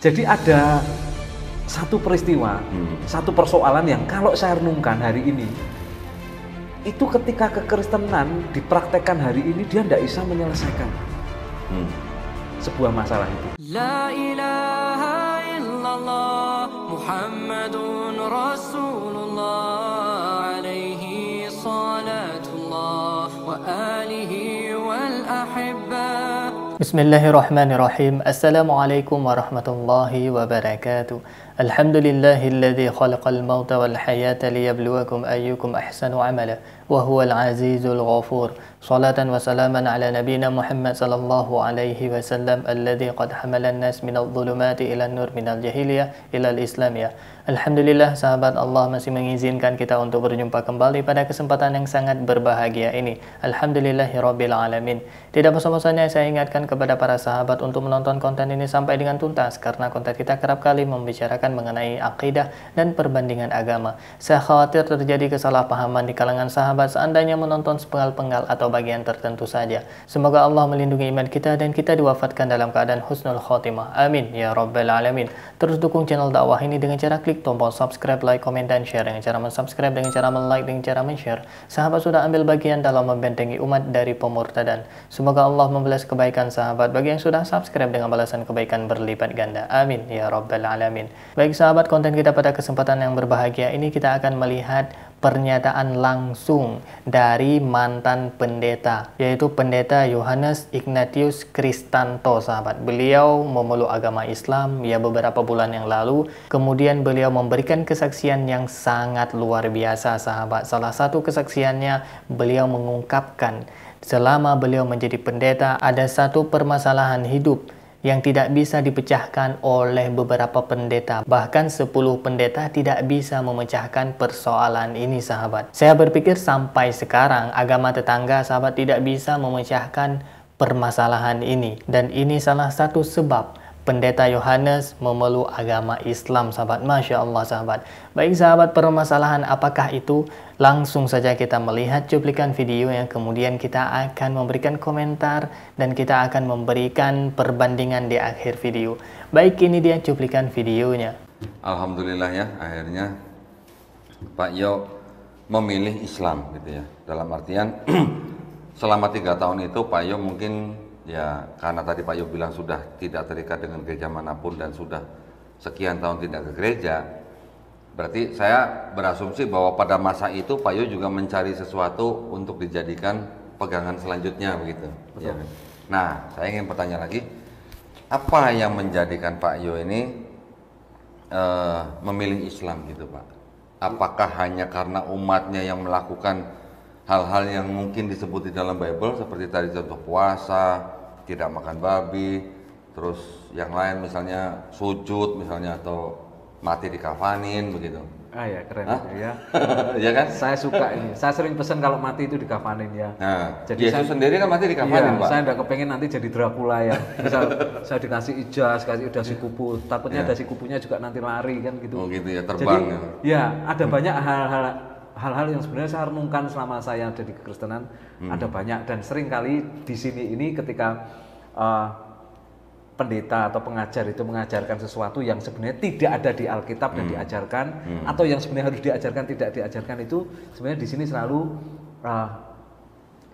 Jadi ada satu peristiwa, satu persoalan yang kalau saya renungkan hari ini, itu ketika kekristenan dipraktekkan hari ini dia tidak bisa menyelesaikan sebuah masalah itu. La ilaha illallah Muhammadun Rasulullah alaihi salatullah wa alihi wal ahibba. Bismillahirrahmanirrahim. Assalamualaikum warahmatullahi wabarakatuh. Alhamdulillahilladzi khalaqal mauta wal hayata liyabluwakum ayyukum ahsanu amala wa huwal azizul ghafur. Salatan wa salaman ala nabiyyina Muhammad sallallahu alaihi wasallam alladzi qad hamalan nas minadh dhulumati ilan nur minal jahiliyah ilal islamiyah. Alhamdulillah, sahabat, Allah masih mengizinkan kita untuk berjumpa kembali pada kesempatan yang sangat berbahagia ini. Alhamdulillahirabbil alamin. Tidak bosan-bosannya saya ingatkan kepada para sahabat untuk menonton konten ini sampai dengan tuntas, karena konten kita kerap kali membicarakan mengenai akidah dan perbandingan agama. Saya khawatir terjadi kesalahpahaman di kalangan sahabat seandainya menonton sepenggal-penggal atau bagian tertentu saja. Semoga Allah melindungi iman kita dan kita diwafatkan dalam keadaan husnul khotimah. Amin ya rabbal alamin. Terus dukung channel dakwah ini dengan cara klik tombol subscribe, like, komen, dan share. Dengan cara mensubscribe, dengan cara men-like, dengan cara men-share, sahabat sudah ambil bagian dalam membentengi umat dari pemurtadan. Semoga Allah membalas kebaikan sahabat bagi yang sudah subscribe dengan balasan kebaikan berlipat ganda. Amin ya rabbal alamin. Baik sahabat, konten kita pada kesempatan yang berbahagia ini kita akan melihat pernyataan langsung dari mantan pendeta, yaitu pendeta Yohanes Ignatius Kristanto, sahabat. Beliau memeluk agama Islam ya beberapa bulan yang lalu. Kemudian beliau memberikan kesaksian yang sangat luar biasa, sahabat. Salah satu kesaksiannya, beliau mengungkapkan selama beliau menjadi pendeta ada satu permasalahan hidup yang tidak bisa dipecahkan oleh beberapa pendeta. Bahkan 10 pendeta tidak bisa memecahkan persoalan ini, sahabat. Saya berpikir sampai sekarang agama tetangga, sahabat, tidak bisa memecahkan permasalahan ini. Dan ini salah satu sebab pendeta Yohanes memeluk agama Islam, sahabat. Masya Allah, sahabat. Baik sahabat, permasalahan apakah itu? Langsung saja kita melihat cuplikan video yang kemudian kita akan memberikan komentar dan kita akan memberikan perbandingan di akhir video. Baik, ini dia cuplikan videonya. Alhamdulillah ya, akhirnya Pak Yo memilih Islam gitu ya. Dalam artian selama 3 tahun itu Pak Yo mungkin ya, karena tadi Pak Yo bilang sudah tidak terikat dengan gereja manapun dan sudah sekian tahun tidak ke gereja, berarti saya berasumsi bahwa pada masa itu Pak Yo juga mencari sesuatu untuk dijadikan pegangan selanjutnya begitu. Ya. Nah, saya ingin bertanya lagi, apa yang menjadikan Pak Yo ini memilih Islam gitu, Pak? Apakah hanya karena umatnya yang melakukan hal-hal yang mungkin disebut di dalam Bible seperti tadi contoh puasa, tidak makan babi, terus yang lain misalnya sujud misalnya, atau mati dikafanin begitu? Ah ya, keren ya. Ya kan? Saya suka ini. Saya sering pesan kalau mati itu dikafanin ya. Nah, jadi Yesus sendiri kan mati dikafanin, iya, Pak. Saya enggak kepengen nanti jadi Dracula ya. Misal saya dikasih ijaz, kasih dasi kupu, takutnya dasi kupunya juga nanti lari kan gitu. Oh gitu ya, terbang. Jadi, ya, ada banyak hal-hal yang sebenarnya saya renungkan selama saya ada di kekristenan. Ada banyak, dan sering kali di sini ini ketika pendeta atau pengajar itu mengajarkan sesuatu yang sebenarnya tidak ada di Alkitab dan diajarkan, atau yang sebenarnya harus diajarkan tidak diajarkan, itu sebenarnya di sini selalu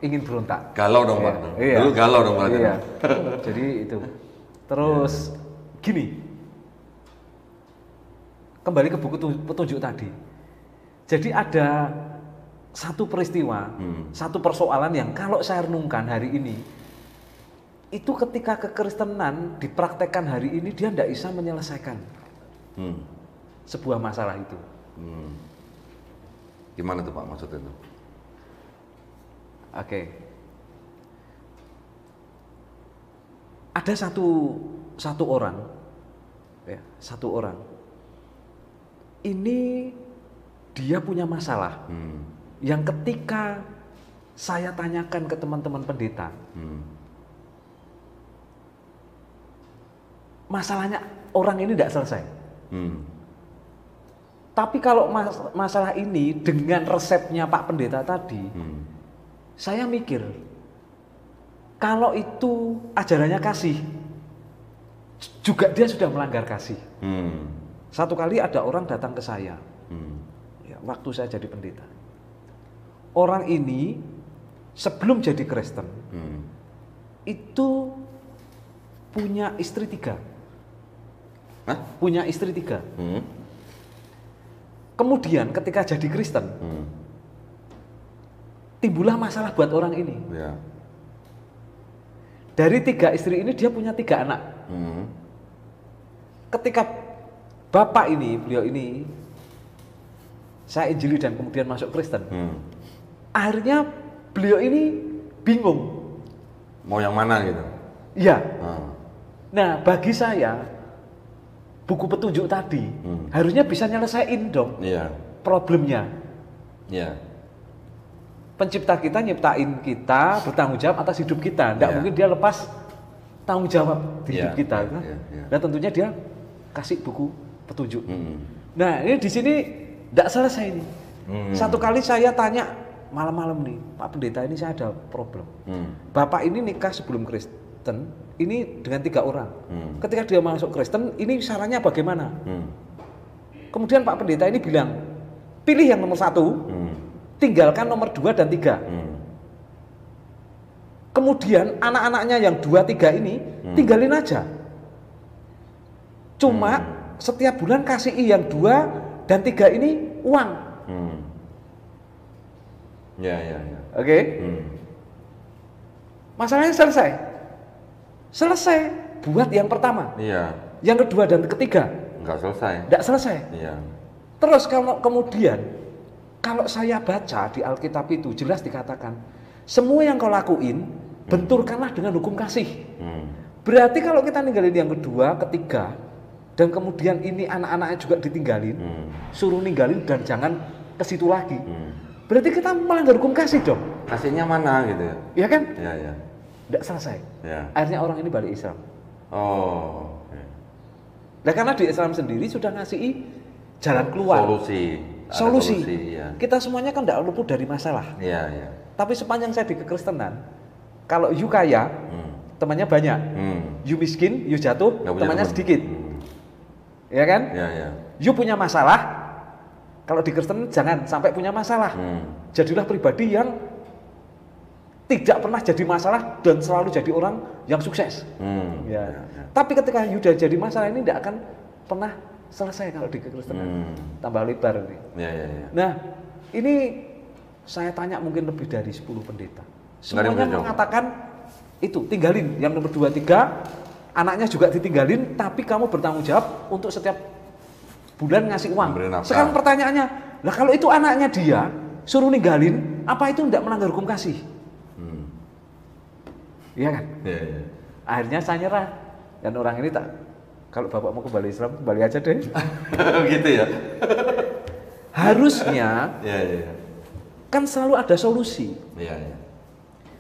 ingin berontak. Galau dong, Pak. Iya. Dulu galau dong, Pak. Iya. Jadi itu. Terus gini. Kembali ke buku petunjuk tadi. Jadi ada satu peristiwa, satu persoalan yang kalau saya renungkan hari ini, itu ketika kekristenan dipraktekkan hari ini dia tidak bisa menyelesaikan sebuah masalah itu. Gimana tuh Pak maksudnya itu? Oke. Ada satu orang, ya, satu orang. Ini dia punya masalah yang ketika saya tanyakan ke teman-teman pendeta, masalahnya orang ini tidak selesai. Tapi kalau masalah ini dengan resepnya Pak Pendeta tadi, saya mikir, kalau itu ajarannya kasih, juga dia sudah melanggar kasih. Satu kali ada orang datang ke saya, ya, waktu saya jadi pendeta. Orang ini sebelum jadi Kristen itu punya istri 3. Hah? Punya istri 3. Kemudian ketika jadi Kristen, timbullah masalah buat orang ini. Ya. Dari 3 istri ini dia punya 3 anak. Ketika bapak ini, beliau ini, saya injili dan kemudian masuk Kristen. Akhirnya beliau ini bingung. Mau yang mana gitu? Iya. Nah, bagi saya buku petunjuk tadi harusnya bisa nyelesain dong Iya. problemnya. Iya. Pencipta kita nyiptain kita, bertanggung jawab atas hidup kita. Tidak Iya. mungkin dia lepas tanggung jawab di hidup Iya, kita. iya, Kan? iya, iya. Nah, tentunya dia kasih buku petunjuk. Nah, ini di sini tidak selesai ini. Satu kali saya tanya malam-malam nih, Pak Pendeta, ini saya ada problem. Bapak ini nikah sebelum Kristen, ini dengan 3 orang. Ketika dia masuk Kristen, ini sarannya bagaimana? Kemudian Pak Pendeta ini bilang, pilih yang nomor 1, tinggalkan nomor 2 dan 3. Kemudian anak-anaknya yang 2, 3 ini tinggalin aja. Cuma setiap bulan kasih yang 2 dan 3 ini uang. Ya, ya, ya. Oke? Masalahnya selesai. Selesai buat yang pertama. Iya. Yang kedua dan ketiga Nggak selesai. tidak selesai. Iya. Terus kemudian kalau saya baca di Alkitab itu jelas dikatakan semua yang kau lakuin benturkanlah dengan hukum kasih. Berarti kalau kita ninggalin yang kedua, ketiga, dan kemudian ini anak-anaknya juga ditinggalin, suruh ninggalin dan jangan ke situ lagi. Berarti kita melanggar hukum kasih dong. Kasihnya mana gitu ya? Iya kan? Iya, iya. Tidak selesai. Ya. Akhirnya orang ini balik Islam. Oh. Oke. Nah, karena di Islam sendiri sudah ngasih jalan keluar. Solusi. Ada Solusi. ya. Kita semuanya kan tidak luput dari masalah. Iya, iya. Tapi sepanjang saya di kekristenan, kalau you kaya, temannya banyak. You miskin, you jatuh, Nggak punya temannya teman. sedikit. Ya kan? Iya, iya. You punya masalah, kalau di Kristen jangan sampai punya masalah. Jadilah pribadi yang tidak pernah jadi masalah dan selalu jadi orang yang sukses. Ya. Tapi ketika you udah jadi masalah ini tidak akan pernah selesai kalau di kekristenan. Tambah lebar ini. Iya, iya, iya. Nah, ini saya tanya mungkin lebih dari 10 pendeta. Nggak ada yang Semuanya bisa jawab. mengatakan itu, tinggalin yang nomor 2, 3, anaknya juga ditinggalin, tapi kamu bertanggung jawab untuk setiap bulan ngasih uang. Memberi nafkah. Sekarang pertanyaannya, lah kalau itu anaknya dia suruh ninggalin, apa itu tidak melanggar hukum kasih? Iya kan? Iya, iya. Akhirnya saya nyerah, dan orang ini tak, kalau bapak mau kembali Islam, kembali aja deh. Gitu ya. Harusnya Iya, iya. kan selalu ada solusi. Iya, iya.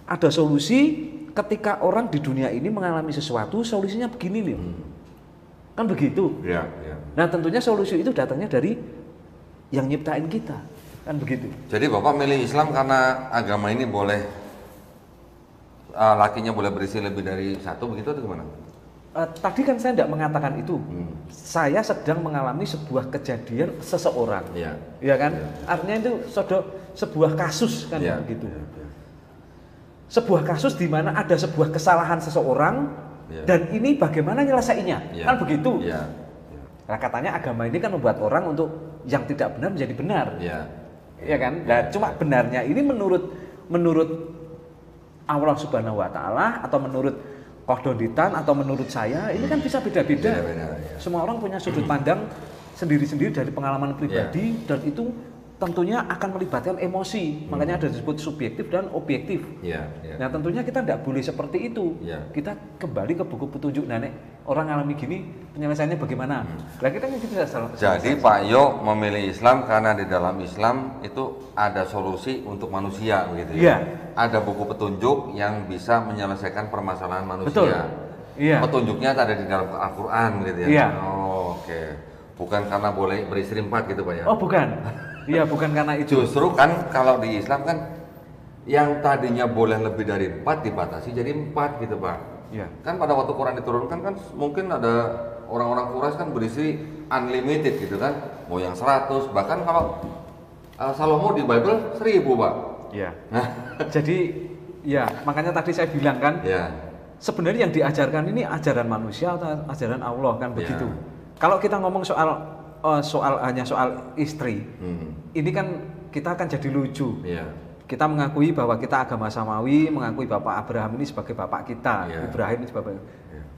Ada solusi ketika orang di dunia ini mengalami sesuatu, solusinya begini nih. Kan begitu. Iya, iya. Nah, tentunya solusi itu datangnya dari yang nyiptain kita. Kan begitu. Jadi Bapak milih Islam karena agama ini boleh lakinya boleh berisi lebih dari satu begitu atau gimana? Tadi kan saya tidak mengatakan itu. Saya sedang mengalami sebuah kejadian seseorang. Iya. Iya kan? Iya. Artinya itu sebuah kasus kan Iya. begitu. Iya, iya. Sebuah kasus di mana ada sebuah kesalahan seseorang Iya. dan ini bagaimana nyelesainya. Iya. Kan begitu. Iya. Nah, katanya agama ini kan membuat orang untuk yang tidak benar menjadi benar. Iya. Iya kan? Nah, cuma benarnya ini menurut Allah Subhanahu wa taala atau menurut Kohdoditan atau menurut saya ini kan bisa beda-beda. Beda-beda, ya. Semua orang punya sudut pandang sendiri-sendiri dari pengalaman pribadi dan itu tentunya akan melibatkan emosi. Makanya ada disebut subjektif dan objektif. Iya, iya. Nah, tentunya kita tidak boleh seperti itu. Iya. Kita kembali ke buku petunjuk nenek. Orang alami gini, penyelesaiannya bagaimana? Lah kita kan bisa salah. Jadi Pak Yo memilih Islam karena di dalam Islam itu ada solusi untuk manusia begitu Iya. ya. Ada buku petunjuk yang bisa menyelesaikan permasalahan manusia. Betul. Iya. Petunjuknya ada di dalam Al-Qur'an gitu ya. Iya. Oh, oke. Bukan karena boleh beristri 4 gitu Pak ya. Oh, bukan. Iya, bukan karena itu. Justru kan kalau di Islam kan yang tadinya boleh lebih dari 4 dibatasi jadi 4 gitu Pak. Iya. Kan pada waktu Quran diturunkan kan mungkin ada orang-orang Quraisy kan berisi unlimited gitu kan, mau yang 100, bahkan kalau Salomo di Bible 1000 Pak. Iya. Jadi ya makanya tadi saya bilang kan, Ya. sebenarnya yang diajarkan ini ajaran manusia atau ajaran Allah kan begitu. Kalau kita ngomong hanya soal istri, ini kan kita akan jadi lucu. Iya. Kita mengakui bahwa kita agama samawi, mengakui Bapak Abraham ini sebagai bapak kita, Iya. Ibrahim sebagai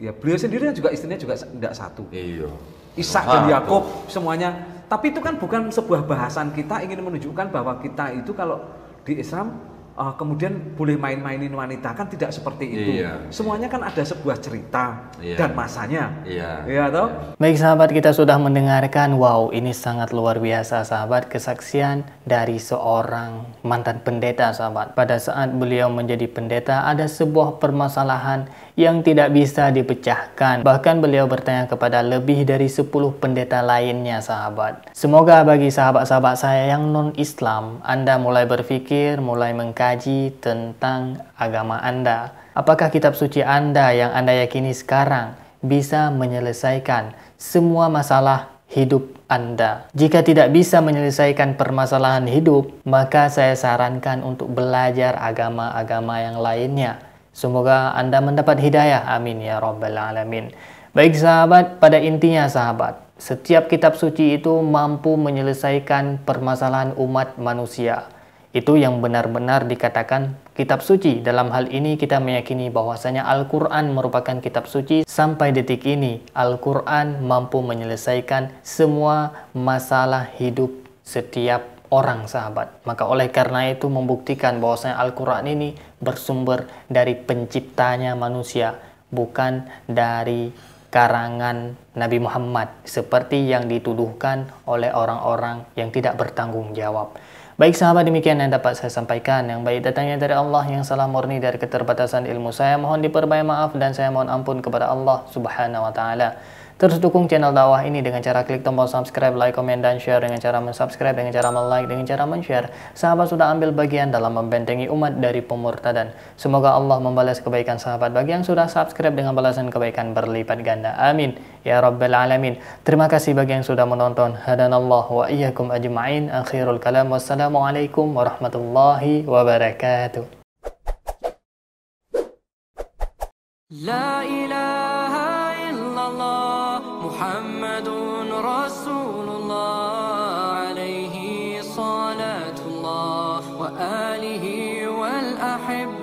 ya beliau sendiri juga istrinya juga tidak satu. Iya. Ishak dan Yakub semuanya. Tapi itu kan bukan sebuah bahasan, kita ingin menunjukkan bahwa kita itu kalau di Islam kemudian boleh main-mainin wanita, kan tidak seperti itu. Iya. Semuanya kan ada sebuah cerita dan masanya. Iya. Iya toh? Baik sahabat, kita sudah mendengarkan, wow ini sangat luar biasa sahabat, kesaksian dari seorang mantan pendeta sahabat. Pada saat beliau menjadi pendeta ada sebuah permasalahan yang tidak bisa dipecahkan. Bahkan beliau bertanya kepada lebih dari 10 pendeta lainnya sahabat. Semoga bagi sahabat-sahabat saya yang non-Islam, Anda mulai berpikir, mulai mengkaji tentang agama Anda. Apakah kitab suci Anda yang Anda yakini sekarang bisa menyelesaikan semua masalah hidup Anda? Jika tidak bisa menyelesaikan permasalahan hidup, maka saya sarankan untuk belajar agama-agama yang lainnya. Semoga Anda mendapat hidayah, amin ya rabbal alamin. Baik sahabat, pada intinya sahabat, setiap kitab suci itu mampu menyelesaikan permasalahan umat manusia. Itu yang benar-benar dikatakan kitab suci. Dalam hal ini kita meyakini bahwasanya Al-Quran merupakan kitab suci. Sampai detik ini Al-Quran mampu menyelesaikan semua masalah hidup setiap orang sahabat. Maka oleh karena itu membuktikan bahwasanya Al-Quran ini bersumber dari penciptanya manusia, bukan dari karangan Nabi Muhammad seperti yang dituduhkan oleh orang-orang yang tidak bertanggung jawab. Baik sahabat, demikian yang dapat saya sampaikan. Yang baik datangnya dari Allah, yang salah murni dari keterbatasan ilmu saya. Mohon diperbanyak maaf dan saya mohon ampun kepada Allah Subhanahu wa taala. Terus dukung channel dakwah ini dengan cara klik tombol subscribe, like, komen, dan share. Dengan cara mensubscribe, dengan cara like, dengan cara men-share. Sahabat sudah ambil bagian dalam membentengi umat dari pemurtadan. Semoga Allah membalas kebaikan sahabat bagi yang sudah subscribe dengan balasan kebaikan berlipat ganda. Amin ya rabbal alamin. Terima kasih bagi yang sudah menonton. Hadanallah wa iyyakum ajma'in. Akhirul kalam. Wassalamualaikum warahmatullahi wabarakatuh. La ilaha illallah Muhammadun Rasulullah alaihi salatullah wa alihi wal ahibba